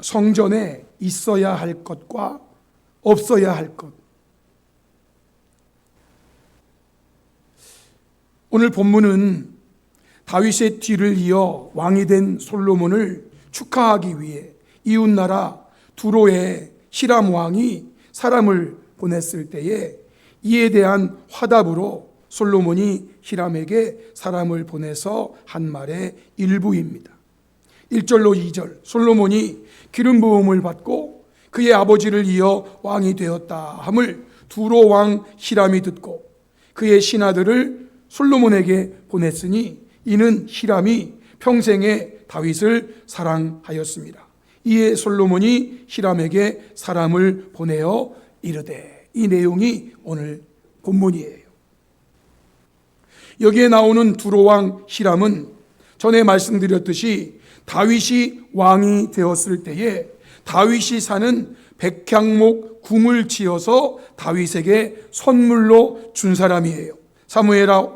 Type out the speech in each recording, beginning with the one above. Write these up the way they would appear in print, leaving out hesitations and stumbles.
성전에 있어야 할 것과 없어야 할 것. 오늘 본문은 다윗의 뒤를 이어 왕이 된 솔로몬을 축하하기 위해 이웃나라 두로의 히람 왕이 사람을 보냈을 때에 이에 대한 화답으로 솔로몬이 히람에게 사람을 보내서 한 말의 일부입니다. 1절로 2절, 솔로몬이 기름 부음을 받고 그의 아버지를 이어 왕이 되었다 함을 두로 왕 히람이 듣고 그의 신하들을 솔로몬에게 보냈으니 이는 히람이 평생에 다윗을 사랑하였습니다. 이에 솔로몬이 히람에게 사람을 보내어 이르되, 이 내용이 오늘 본문이에요. 여기에 나오는 두로 왕 히람은 전에 말씀드렸듯이 다윗이 왕이 되었을 때에 다윗이 사는 백향목 궁을 지어서 다윗에게 선물로 준 사람이에요. 사무엘하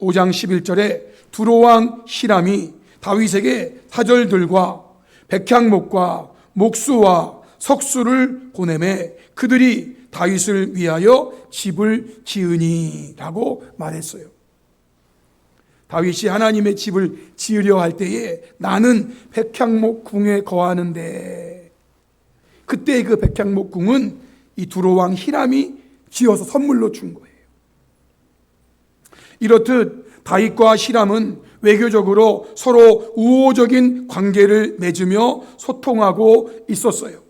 5장 11절에 두로 왕 히람이 다윗에게 사절들과 백향목과 목수와 석수를 보내매 그들이 다윗을 위하여 집을 지으니라고 말했어요. 다윗이 하나님의 집을 지으려 할 때에 나는 백향목 궁에 거하는데, 그때 그 백향목 궁은 이 두로 왕 히람이 지어서 선물로 준 거예요. 이렇듯 다윗과 히람은 외교적으로 서로 우호적인 관계를 맺으며 소통하고 있었어요.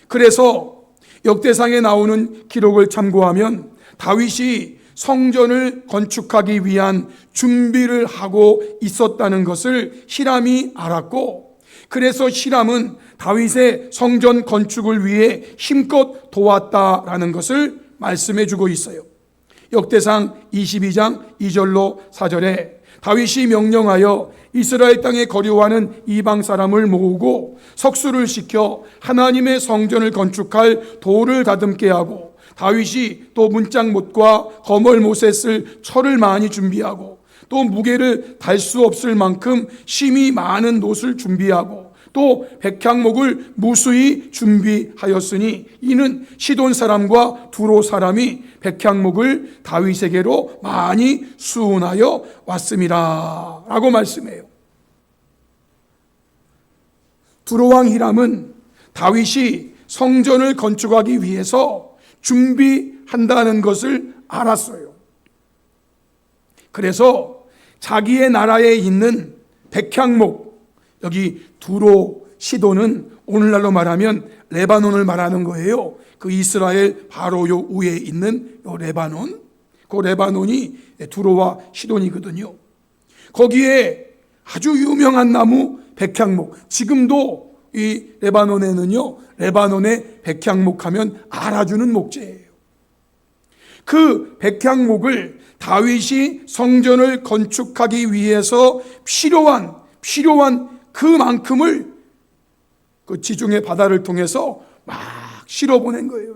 그래서 역대상에 나오는 기록을 참고하면 다윗이 성전을 건축하기 위한 준비를 하고 있었다는 것을 히람이 알았고, 그래서 히람은 다윗의 성전 건축을 위해 힘껏 도왔다라는 것을 말씀해 주고 있어요. 역대상 22장 2절로 4절에 다윗이 명령하여 이스라엘 땅에 거류하는 이방 사람을 모으고 석수를 시켜 하나님의 성전을 건축할 돌을 다듬게 하고, 다윗이 또 문짝못과 거멀못에 쓸 철을 많이 준비하고 또 무게를 달 수 없을 만큼 심이 많은 놋을 준비하고 또 백향목을 무수히 준비하였으니 이는 시돈 사람과 두로 사람이 백향목을 다윗에게로 많이 수운하여 왔음이라 라고 말씀해요. 두로 왕 히람은 다윗이 성전을 건축하기 위해서 준비한다는 것을 알았어요. 그래서 자기의 나라에 있는 백향목, 여기 두로 시돈은 오늘날로 말하면 레바논을 말하는 거예요. 그 이스라엘 바로 요 위에 있는 요 레바논, 그 레바논이 두로와 시돈이거든요. 거기에 아주 유명한 나무 백향목, 지금도 이 레바논에는요, 레바논의 백향목 하면 알아주는 목재예요. 그 백향목을 다윗이 성전을 건축하기 위해서 필요한 그만큼을 그 지중해 바다를 통해서 막 실어보낸 거예요.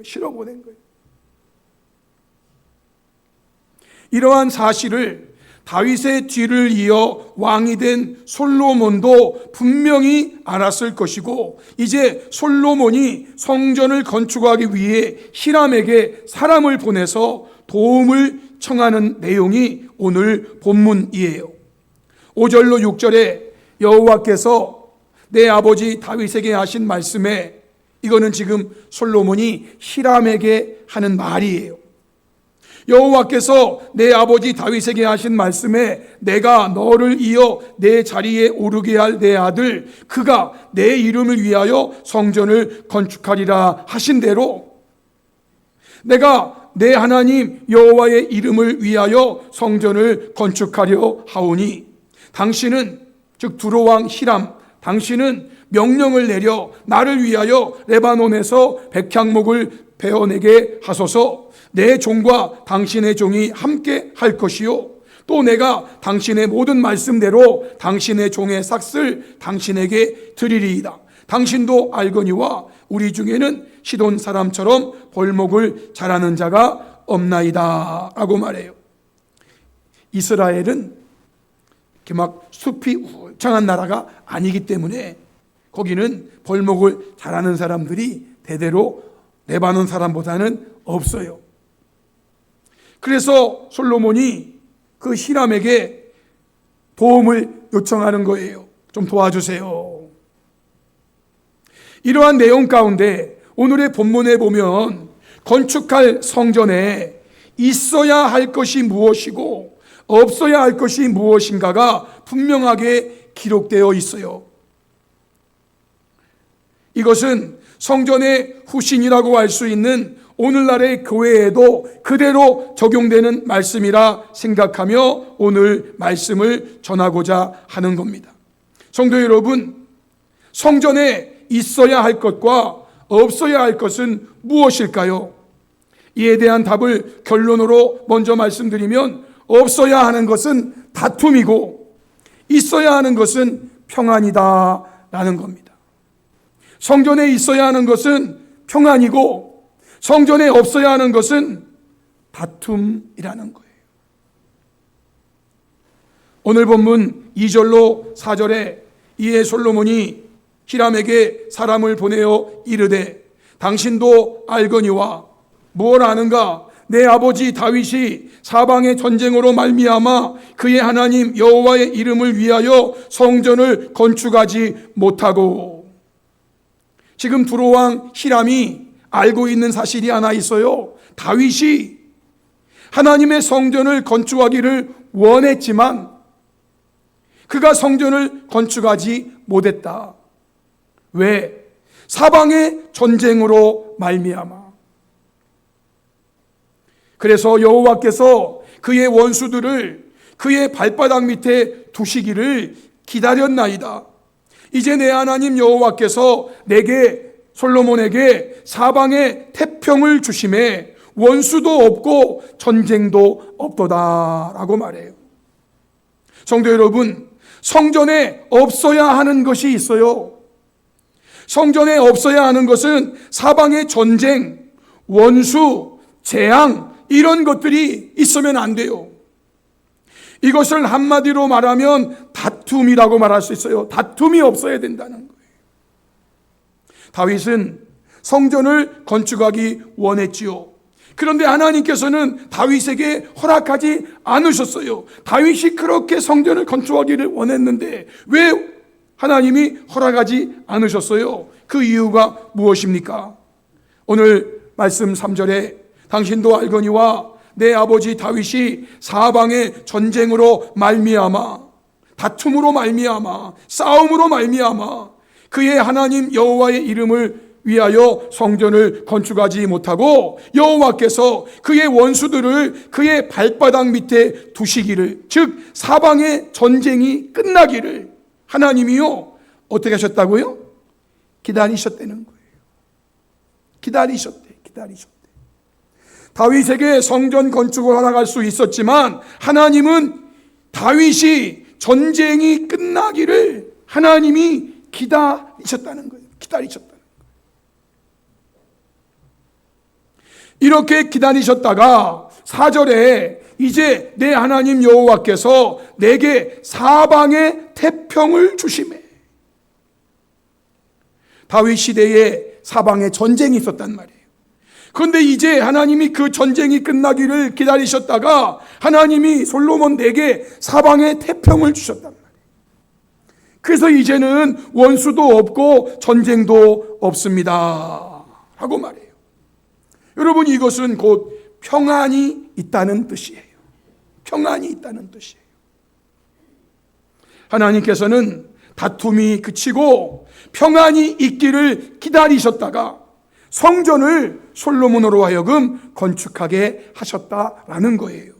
이러한 사실을 다윗의 뒤를 이어 왕이 된 솔로몬도 분명히 알았을 것이고, 이제 솔로몬이 성전을 건축하기 위해 히람에게 사람을 보내서 도움을 청하는 내용이 오늘 본문이에요. 5절로 6절에 여호와께서 내 아버지 다윗에게 하신 말씀에, 이거는 지금 솔로몬이 히람에게 하는 말이에요. 여호와께서 내 아버지 다윗에게 하신 말씀에 내가 너를 이어 내 자리에 오르게 할 내 아들 그가 내 이름을 위하여 성전을 건축하리라 하신 대로 내가 내 하나님 여호와의 이름을 위하여 성전을 건축하려 하오니, 당신은, 즉 두로 왕 히람, 당신은 명령을 내려 나를 위하여 레바논에서 백향목을 베어내게 하소서. 내 종과 당신의 종이 함께 할 것이요, 또 내가 당신의 모든 말씀대로 당신의 종의 삭슬 당신에게 드리리이다. 당신도 알거니와 우리 중에는 시돈 사람처럼 볼목을 잘하는 자가 없나이다 라고 말해요. 이스라엘은 이렇게 막 숲이 울창한 나라가 아니기 때문에 거기는 벌목을 잘하는 사람들이 대대로 레바논 사람보다는 없어요. 그래서 솔로몬이 그 히람에게 도움을 요청하는 거예요. 좀 도와주세요. 이러한 내용 가운데 오늘의 본문에 보면 건축할 성전에 있어야 할 것이 무엇이고 없어야 할 것이 무엇인가가 분명하게 기록되어 있어요. 이것은 성전의 후신이라고 할 수 있는 오늘날의 교회에도 그대로 적용되는 말씀이라 생각하며 오늘 말씀을 전하고자 하는 겁니다. 성도 여러분, 성전에 있어야 할 것과 없어야 할 것은 무엇일까요? 이에 대한 답을 결론으로 먼저 말씀드리면 없어야 하는 것은 다툼이고 있어야 하는 것은 평안이다라는 겁니다. 성전에 있어야 하는 것은 평안이고 성전에 없어야 하는 것은 다툼이라는 거예요. 오늘 본문 2절로 4절에 이에 솔로몬이 히람에게 사람을 보내어 이르되 당신도 알거니와 무엇 아는가? 내 아버지 다윗이 사방의 전쟁으로 말미암아 그의 하나님 여호와의 이름을 위하여 성전을 건축하지 못하고. 지금 두로왕 히람이 알고 있는 사실이 하나 있어요. 다윗이 하나님의 성전을 건축하기를 원했지만 그가 성전을 건축하지 못했다. 왜? 사방의 전쟁으로 말미암아. 그래서 여호와께서 그의 원수들을 그의 발바닥 밑에 두시기를 기다렸나이다. 이제 내 하나님 여호와께서 내게 솔로몬에게 사방에 태평을 주심에 원수도 없고 전쟁도 없도다라고 말해요. 성도 여러분, 성전에 없어야 하는 것이 있어요. 성전에 없어야 하는 것은 사방의 전쟁, 원수, 재앙 이런 것들이 있으면 안 돼요. 이것을 한마디로 말하면 다툼이라고 말할 수 있어요. 다툼이 없어야 된다는 거예요. 다윗은 성전을 건축하기 원했지요. 그런데 하나님께서는 다윗에게 허락하지 않으셨어요. 다윗이 그렇게 성전을 건축하기를 원했는데 왜 하나님이 허락하지 않으셨어요? 그 이유가 무엇입니까? 오늘 말씀 3절에 당신도 알거니와 내 아버지 다윗이 사방의 전쟁으로 말미암아, 다툼으로 말미암아, 싸움으로 말미암아 그의 하나님 여호와의 이름을 위하여 성전을 건축하지 못하고 여호와께서 그의 원수들을 그의 발바닥 밑에 두시기를, 즉 사방의 전쟁이 끝나기를 하나님이요 어떻게 하셨다고요? 기다리셨다는 거예요. 기다리셨대. 다윗에게 성전 건축을 허락할 수 있었지만 하나님은 다윗이 전쟁이 끝나기를 하나님이 기다리셨다는 거예요. 기다리셨다는 거예요. 이렇게 기다리셨다가 4절에 이제 내 하나님 여호와께서 내게 사방의 태평을 주시매. 다윗 시대에 사방에 전쟁이 있었단 말이에요. 그런데 이제 하나님이 그 전쟁이 끝나기를 기다리셨다가 하나님이 솔로몬에게 사방에 태평을 주셨단 말이에요. 그래서 이제는 원수도 없고 전쟁도 없습니다 하고 말해요. 여러분, 이것은 곧 평안이 있다는 뜻이에요. 평안이 있다는 뜻이에요. 하나님께서는 다툼이 그치고 평안이 있기를 기다리셨다가 성전을 솔로몬으로 하여금 건축하게 하셨다라는 거예요.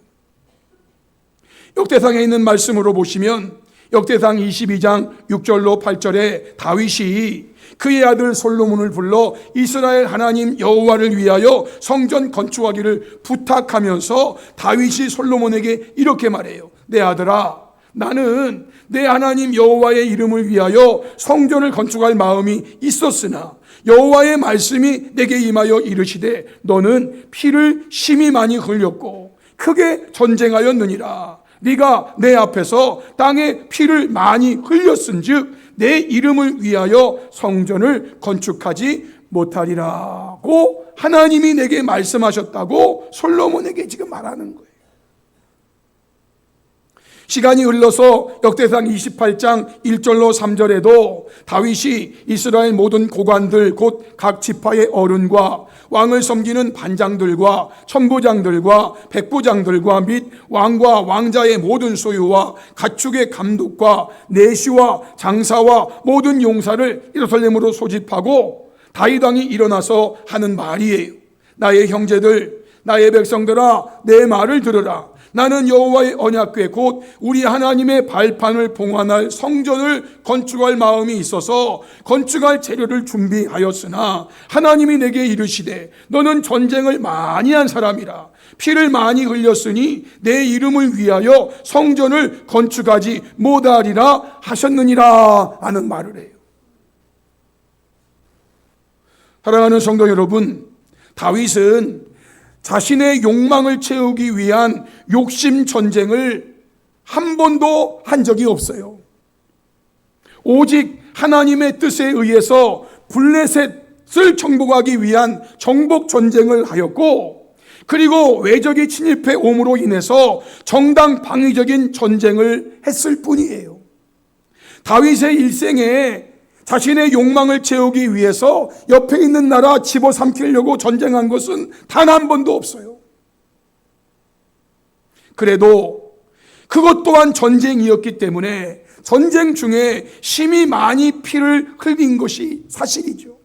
역대상에 있는 말씀으로 보시면 역대상 22장 6절로 8절에 다윗이 그의 아들 솔로몬을 불러 이스라엘 하나님 여호와를 위하여 성전 건축하기를 부탁하면서 다윗이 솔로몬에게 이렇게 말해요. 내 아들아, 나는 내 하나님 여호와의 이름을 위하여 성전을 건축할 마음이 있었으나 여호와의 말씀이 내게 임하여 이르시되 너는 피를 심히 많이 흘렸고 크게 전쟁하였느니라. 네가 내 앞에서 땅에 피를 많이 흘렸은즉 내 이름을 위하여 성전을 건축하지 못하리라고 하나님이 내게 말씀하셨다고 솔로몬에게 지금 말하는 거예요. 시간이 흘러서 역대상 28장 1절로 3절에도 다윗이 이스라엘 모든 고관들 곧 각 지파의 어른과 왕을 섬기는 반장들과 천부장들과 백부장들과 및 왕과 왕자의 모든 소유와 가축의 감독과 내시와 장사와 모든 용사를 예루살렘으로 소집하고 다윗 왕이 일어나서 하는 말이에요. 나의 형제들, 나의 백성들아, 내 말을 들으라. 나는 여호와의 언약궤 곧 우리 하나님의 발판을 봉헌할 성전을 건축할 마음이 있어서 건축할 재료를 준비하였으나 하나님이 내게 이르시되 너는 전쟁을 많이 한 사람이라 피를 많이 흘렸으니 내 이름을 위하여 성전을 건축하지 못하리라 하셨느니라 하는 말을 해요. 사랑하는 성도 여러분, 다윗은 자신의 욕망을 채우기 위한 욕심 전쟁을 한 번도 한 적이 없어요. 오직 하나님의 뜻에 의해서 블레셋을 정복하기 위한 정복 전쟁을 하였고, 그리고 외적이 침입해 옴으로 인해서 정당방위적인 전쟁을 했을 뿐이에요. 다윗의 일생에 자신의 욕망을 채우기 위해서 옆에 있는 나라 집어삼키려고 전쟁한 것은 단 한 번도 없어요. 그래도 그것 또한 전쟁이었기 때문에 전쟁 중에 심히 많이 피를 흘린 것이 사실이죠.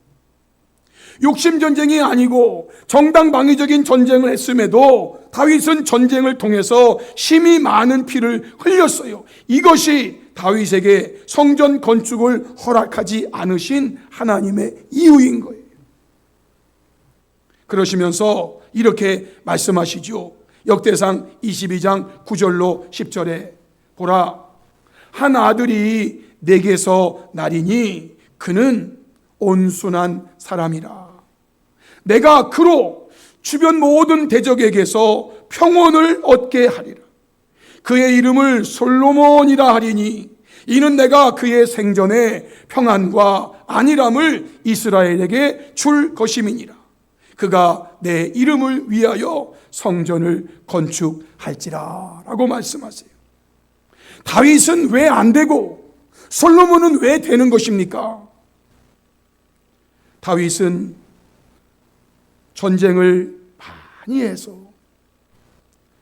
욕심 전쟁이 아니고 정당방위적인 전쟁을 했음에도 다윗은 전쟁을 통해서 심히 많은 피를 흘렸어요. 이것이 다윗에게 성전 건축을 허락하지 않으신 하나님의 이유인 거예요. 그러시면서 이렇게 말씀하시죠. 역대상 22장 9절로 10절에 보라, 한 아들이 내게서 나리니 그는 온순한 사람이라. 내가 그로 주변 모든 대적에게서 평온을 얻게 하리라. 그의 이름을 솔로몬이라 하리니 이는 내가 그의 생전에 평안과 안일함을 이스라엘에게 줄 것임이니라. 그가 내 이름을 위하여 성전을 건축할지라 라고 말씀하세요. 다윗은 왜 안 되고 솔로몬은 왜 되는 것입니까? 다윗은 전쟁을 많이 해서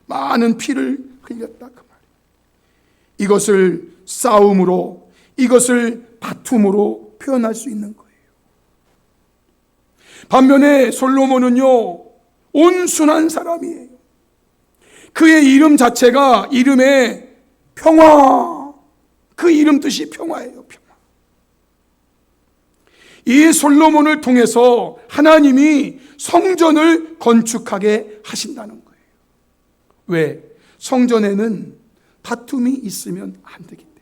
많은 피를 흘렸다 그 말이에요. 이것을 싸움으로, 이것을 다툼으로 표현할 수 있는 거예요. 반면에 솔로몬은요, 온순한 사람이에요. 그의 이름 자체가 이름에 평화, 그 이름 뜻이 평화예요. 평화. 이 솔로몬을 통해서 하나님이 성전을 건축하게 하신다는 거예요. 왜? 성전에는 다툼이 있으면 안 되기 때문에.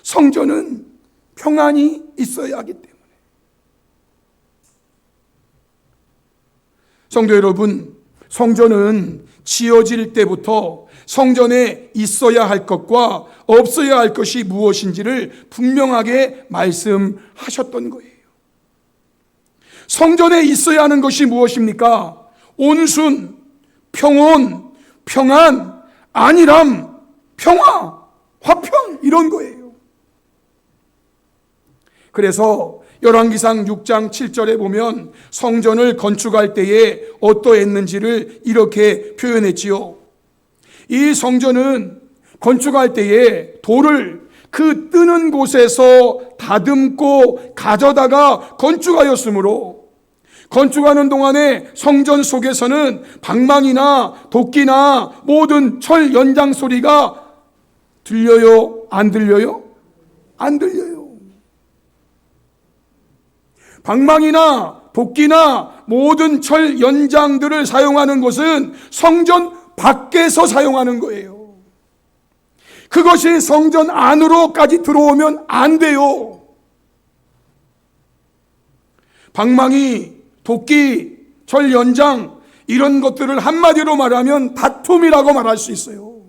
성전은 평안이 있어야 하기 때문에. 성도 여러분, 성전은 지어질 때부터 성전에 있어야 할 것과 없어야 할 것이 무엇인지를 분명하게 말씀하셨던 거예요. 성전에 있어야 하는 것이 무엇입니까? 온순, 평온, 평안, 안일함, 평화, 화평, 이런 거예요. 그래서 열왕기상 6장 7절에 보면 성전을 건축할 때에 어떠했는지를 이렇게 표현했지요. 이 성전은 건축할 때에 돌을 그 뜨는 곳에서 다듬고 가져다가 건축하였으므로 건축하는 동안에 성전 속에서는 방망이나 도끼나 모든 철 연장 소리가 들려요? 안 들려요? 안 들려요. 방망이나 도끼나 모든 철 연장들을 사용하는 것은 성전 밖에서 사용하는 거예요. 그것이 성전 안으로까지 들어오면 안 돼요. 방망이, 도끼, 철 연장 이런 것들을 한마디로 말하면 다툼이라고 말할 수 있어요.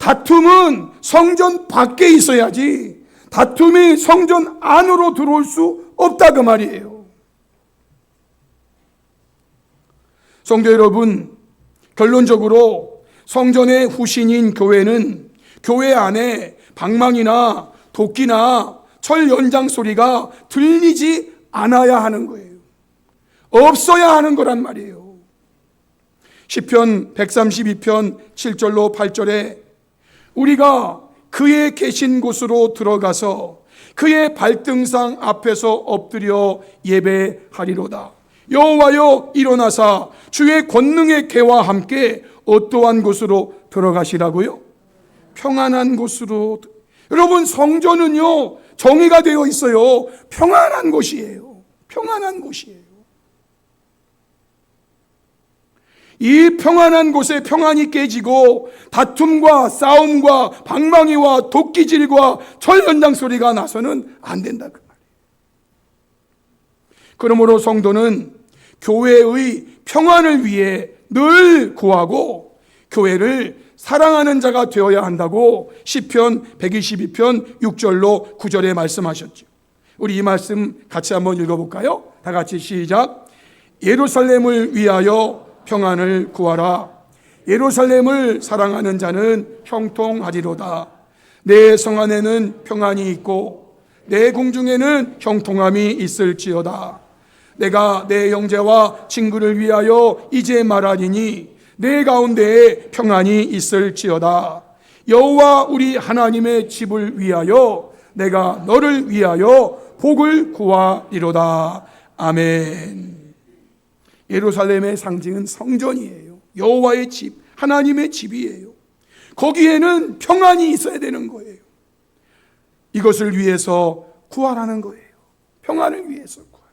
다툼은 성전 밖에 있어야지 다툼이 성전 안으로 들어올 수 없다 그 말이에요. 성도 여러분, 결론적으로 성전의 후신인 교회는 교회 안에 방망이나 도끼나 철 연장 소리가 들리지 않아야 하는 거예요. 없어야 하는 거란 말이에요. 시편 132편 7절로 8절에 우리가 그의 계신 곳으로 들어가서 그의 발등상 앞에서 엎드려 예배하리로다. 여호와여 일어나사 주의 권능의 개와 함께 어떠한 곳으로 들어가시라고요? 평안한 곳으로. 여러분, 성전은요 정의가 되어 있어요. 평안한 곳이에요. 평안한 곳이에요. 이 평안한 곳에 평안이 깨지고 다툼과 싸움과 방망이와 도끼질과 철 연장 소리가 나서는 안 된다 그 말이에요. 그러므로 성도는 교회의 평안을 위해 늘 구하고 교회를 사랑하는 자가 되어야 한다고 시편 122편 6절로 9절에 말씀하셨죠. 우리 이 말씀 같이 한번 읽어볼까요? 다 같이 시작. 예루살렘을 위하여 평안을 구하라. 예루살렘을 사랑하는 자는 형통하리로다. 내 성 안에는 평안이 있고 내 궁중에는 형통함이 있을지어다. 내가 내 형제와 친구를 위하여 이제 말하리니 내 가운데에 평안이 있을지어다. 여호와 우리 하나님의 집을 위하여 내가 너를 위하여 복을 구하리로다. 아멘. 예루살렘의 상징은 성전이에요. 여호와의 집, 하나님의 집이에요. 거기에는 평안이 있어야 되는 거예요. 이것을 위해서 구하라는 거예요. 평안을 위해서 구하라.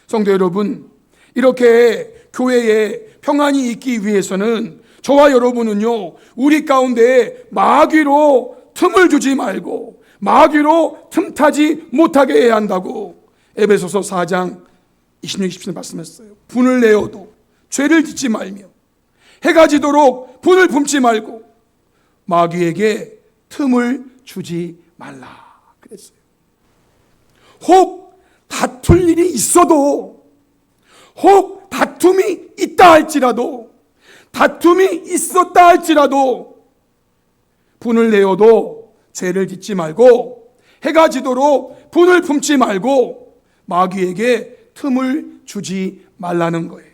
성도 여러분, 이렇게 교회에 평안이 있기 위해서는 저와 여러분은요 우리 가운데 마귀로 틈을 주지 말고 마귀로 틈타지 못하게 해야 한다고 에베소서 4장 26, 27절 말씀했어요. 분을 내어도 죄를 짓지 말며 해가 지도록 분을 품지 말고 마귀에게 틈을 주지 말라 그랬어요. 혹 다툴 일이 있어도 혹 다툼이 있다 할지라도 다툼이 있었다 할지라도 분을 내어도 죄를 짓지 말고 해가 지도록 분을 품지 말고 마귀에게 틈을 주지 말라는 거예요.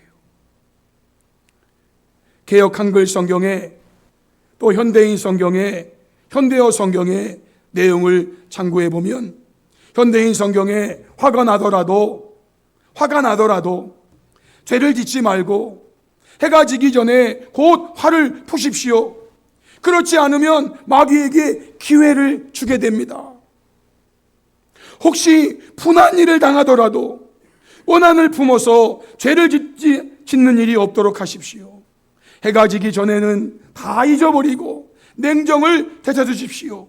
개역 한글 성경에 또 현대인 성경에 현대어 성경의 내용을 참고해 보면 현대인 성경에 화가 나더라도 죄를 짓지 말고 해가 지기 전에 곧 화를 푸십시오. 그렇지 않으면 마귀에게 기회를 주게 됩니다. 혹시 분한 일을 당하더라도 원한을 품어서 죄를 짓는 일이 없도록 하십시오. 해가 지기 전에는 다 잊어버리고 냉정을 되찾으십시오.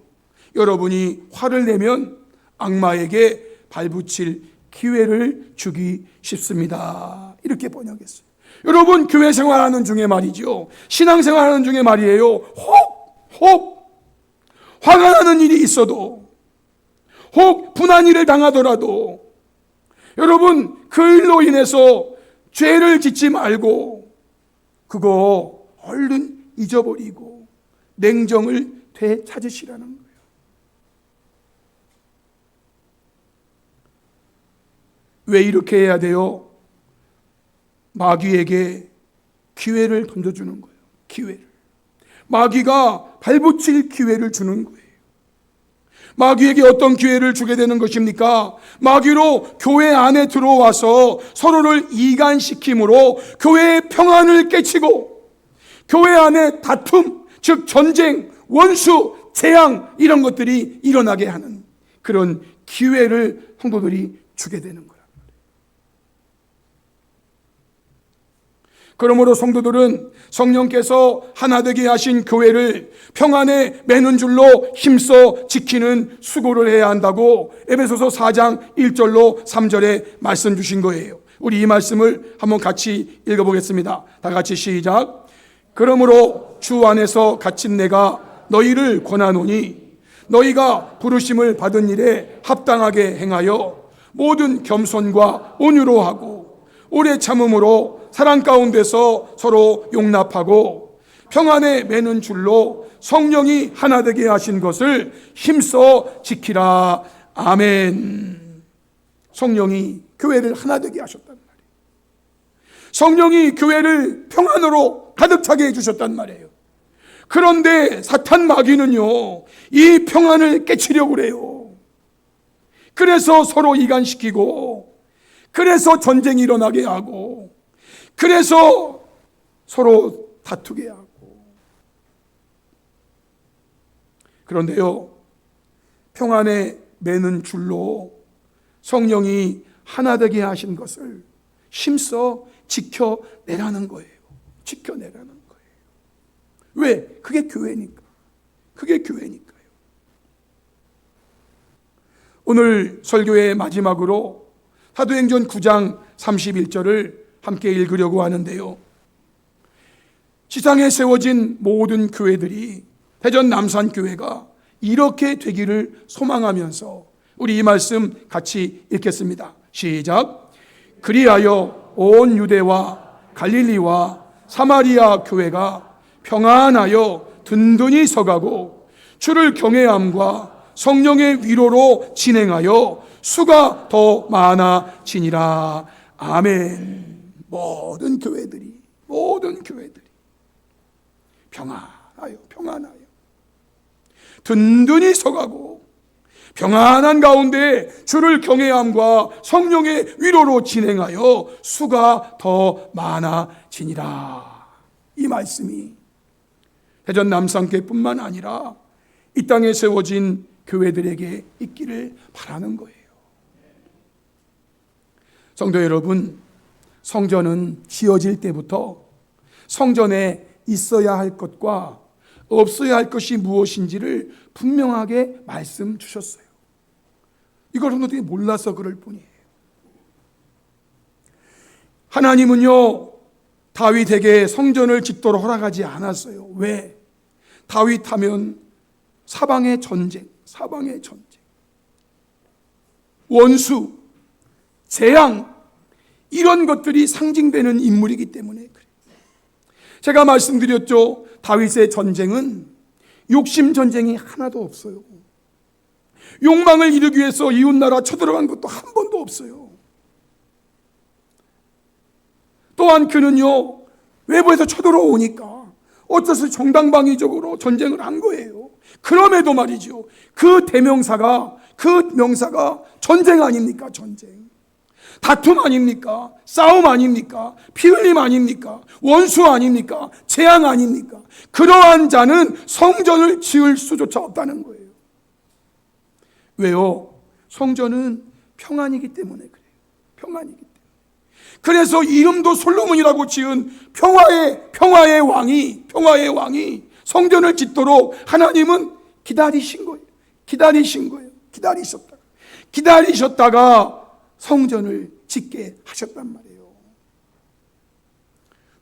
여러분이 화를 내면 악마에게 발붙일 기회를 주기 쉽습니다. 이렇게 번역했어요. 여러분, 교회 생활하는 중에 말이죠. 신앙생활하는 중에 말이에요. 혹 화가 나는 일이 있어도 혹 분한 일을 당하더라도 여러분 그 일로 인해서 죄를 짓지 말고 그거 얼른 잊어버리고 냉정을 되찾으시라는 거예요. 왜 이렇게 해야 돼요? 마귀에게 기회를 던져주는 거예요. 기회를. 마귀가 발붙일 기회를 주는 거예요. 마귀에게 어떤 기회를 주게 되는 것입니까? 마귀로 교회 안에 들어와서 서로를 이간시킴으로 교회의 평안을 깨치고 교회 안에 다툼, 즉 전쟁, 원수, 재앙 이런 것들이 일어나게 하는 그런 기회를 성도들이 주게 되는 거예요. 그러므로 성도들은 성령께서 하나 되게 하신 교회를 평안에 매는 줄로 힘써 지키는 수고를 해야 한다고 에베소서 4장 1절로 3절에 말씀 주신 거예요. 우리 이 말씀을 한번 같이 읽어보겠습니다. 다 같이 시작. 그러므로 주 안에서 갇힌 내가 너희를 권하노니 너희가 부르심을 받은 일에 합당하게 행하여 모든 겸손과 온유로 하고 오래 참음으로 사랑 가운데서 서로 용납하고 평안에 매는 줄로 성령이 하나 되게 하신 것을 힘써 지키라. 아멘. 성령이 교회를 하나 되게 하셨단 말이에요. 성령이 교회를 평안으로 가득 차게 해주셨단 말이에요. 그런데 사탄 마귀는요, 이 평안을 깨치려고 그래요. 그래서 서로 이간시키고, 그래서 전쟁이 일어나게 하고, 그래서 서로 다투게 하고. 그런데요, 평안에 매는 줄로 성령이 하나 되게 하신 것을 힘써 지켜내라는 거예요. 지켜내라는 거예요. 왜? 그게 교회니까. 그게 교회니까요. 오늘 설교의 마지막으로 사도행전 9장 31절을 함께 읽으려고 하는데요. 지상에 세워진 모든 교회들이 대전 남산교회가 이렇게 되기를 소망하면서 우리 이 말씀 같이 읽겠습니다. 시작. 그리하여 온 유대와 갈릴리와 사마리아 교회가 평안하여 든든히 서가고 주를 경외함과 성령의 위로로 진행하여 수가 더 많아지니라. 아멘. 모든 교회들이 평안하여 든든히 서가고 평안한 가운데 주를 경외함과 성령의 위로로 진행하여 수가 더 많아지니라. 이 말씀이 대전 남산교회뿐만 아니라 이 땅에 세워진 교회들에게 있기를 바라는 거예요. 성도 여러분, 성전은 지어질 때부터 성전에 있어야 할 것과 없어야 할 것이 무엇인지를 분명하게 말씀 주셨어요. 이걸 성도들이 몰라서 그럴 뿐이에요. 하나님은요, 다윗에게 성전을 짓도록 허락하지 않았어요. 왜? 다윗 하면 사방의 전쟁, 원수, 재앙, 이런 것들이 상징되는 인물이기 때문에 그래요. 제가 말씀드렸죠. 다윗의 전쟁은 욕심 전쟁이 하나도 없어요. 욕망을 이루기 위해서 이웃나라 쳐들어간 것도 한 번도 없어요. 또한 그는요, 외부에서 쳐들어오니까 어째서 정당방위적으로 전쟁을 한 거예요. 그럼에도 말이죠, 그 명사가 전쟁 아닙니까? 전쟁. 다툼 아닙니까? 싸움 아닙니까? 피 흘림 아닙니까? 원수 아닙니까? 재앙 아닙니까? 그러한 자는 성전을 지을 수조차 없다는 거예요. 왜요? 성전은 평안이기 때문에 그래요. 평안이기 때문에. 그래서 이름도 솔로몬이라고 지은 평화의 왕이 성전을 짓도록 하나님은 기다리신 거예요. 기다리셨다가 성전을 짓게 하셨단 말이에요.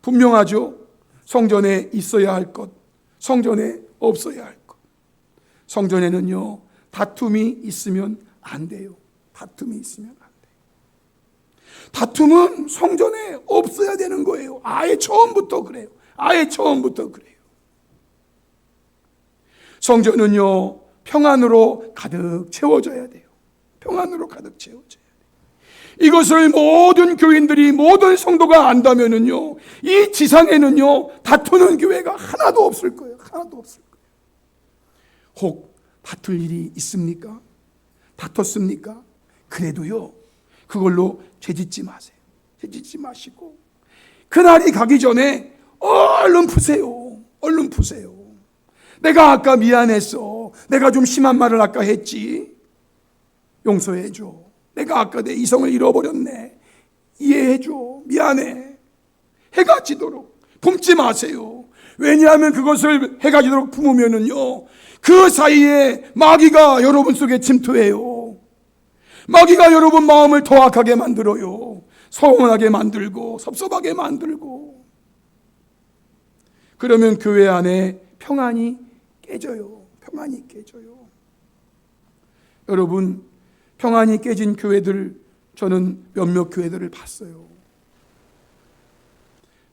분명하죠? 성전에 있어야 할 것, 성전에 없어야 할 것. 성전에는요, 다툼이 있으면 안 돼요. 다툼은 성전에 없어야 되는 거예요. 아예 처음부터 그래요. 성전은요, 평안으로 가득 채워져야 돼요. 이것을 모든 교인들이, 모든 성도가 안다면은요, 이 지상에는요, 다투는 교회가 하나도 없을 거예요. 혹 다툴 일이 있습니까? 다퉜습니까? 그래도요, 그걸로 죄짓지 마세요. 죄짓지 마시고 그날이 가기 전에 얼른 푸세요. 내가 아까 미안했어. 내가 좀 심한 말을 아까 했지. 용서해줘. 내가 아까 내 이성을 잃어버렸네. 이해해줘. 미안해. 해가 지도록 품지 마세요. 왜냐하면 그것을 해가 지도록 품으면은요, 그 사이에 마귀가 여러분 속에 침투해요. 마귀가 여러분 마음을 더 악하게 만들어요. 서운하게 만들고 섭섭하게 만들고. 그러면 교회 안에 평안이 깨져요. 평안이 깨져요. 여러분, 평안이 깨진 교회들, 저는 몇몇 교회들을 봤어요.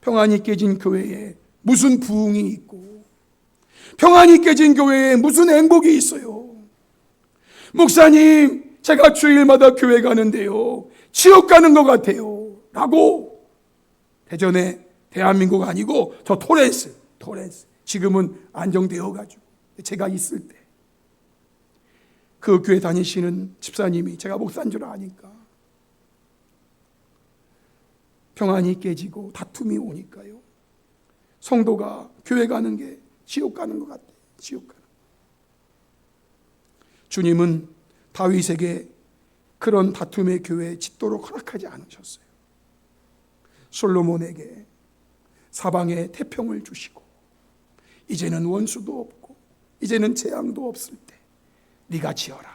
평안이 깨진 교회에 무슨 부흥이 있고, 평안이 깨진 교회에 무슨 행복이 있어요. 목사님, 제가 주일마다 교회 가는데요, 지옥 가는 것 같아요 라고, 대전에 대한민국 아니고 저 토렌스, 지금은 안정되어 가지고 제가 있을 때 그 교회 다니시는 집사님이, 제가 목사인 줄 아니까 평안이 깨지고 다툼이 오니까요, 성도가 교회 가는 게 지옥 가는 것 같아요. 지옥 가는. 주님은 다윗에게 그런 다툼의 교회에 짓도록 허락하지 않으셨어요. 솔로몬에게 사방에 태평을 주시고, 이제는 원수도 없고 이제는 재앙도 없을 때 네가 지어라.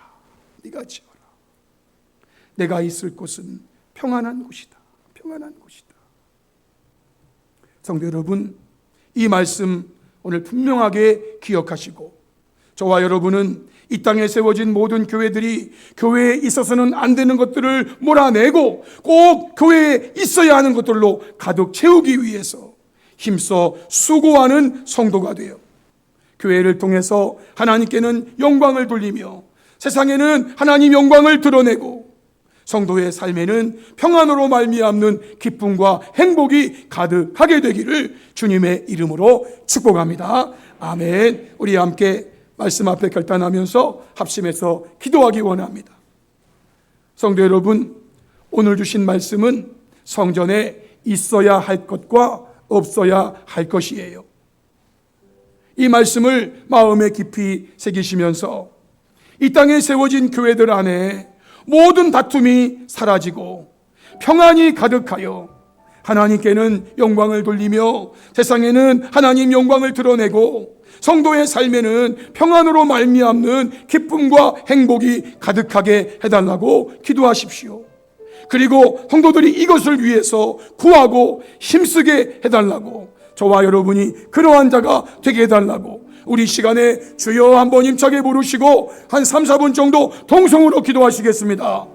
내가 있을 곳은 평안한 곳이다. 성도 여러분, 이 말씀 오늘 분명하게 기억하시고, 저와 여러분은 이 땅에 세워진 모든 교회들이 교회에 있어서는 안 되는 것들을 몰아내고 꼭 교회에 있어야 하는 것들로 가득 채우기 위해서 힘써 수고하는 성도가 되어 교회를 통해서 하나님께는 영광을 돌리며 세상에는 하나님 영광을 드러내고 성도의 삶에는 평안으로 말미암는 기쁨과 행복이 가득하게 되기를 주님의 이름으로 축복합니다. 아멘. 우리 함께 말씀 앞에 결단하면서 합심해서 기도하기 원합니다. 성도 여러분, 오늘 주신 말씀은 성전에 있어야 할 것과 없어야 할 것이에요. 이 말씀을 마음에 깊이 새기시면서 이 땅에 세워진 교회들 안에 모든 다툼이 사라지고 평안이 가득하여 하나님께는 영광을 돌리며 세상에는 하나님 영광을 드러내고 성도의 삶에는 평안으로 말미암는 기쁨과 행복이 가득하게 해달라고 기도하십시오. 그리고 성도들이 이것을 위해서 구하고 힘쓰게 해달라고, 저와 여러분이 그러한 자가 되게 해달라고 우리 시간에 주여 한번 힘차게 부르시고 한 3, 4분 정도 동성으로 기도하시겠습니다.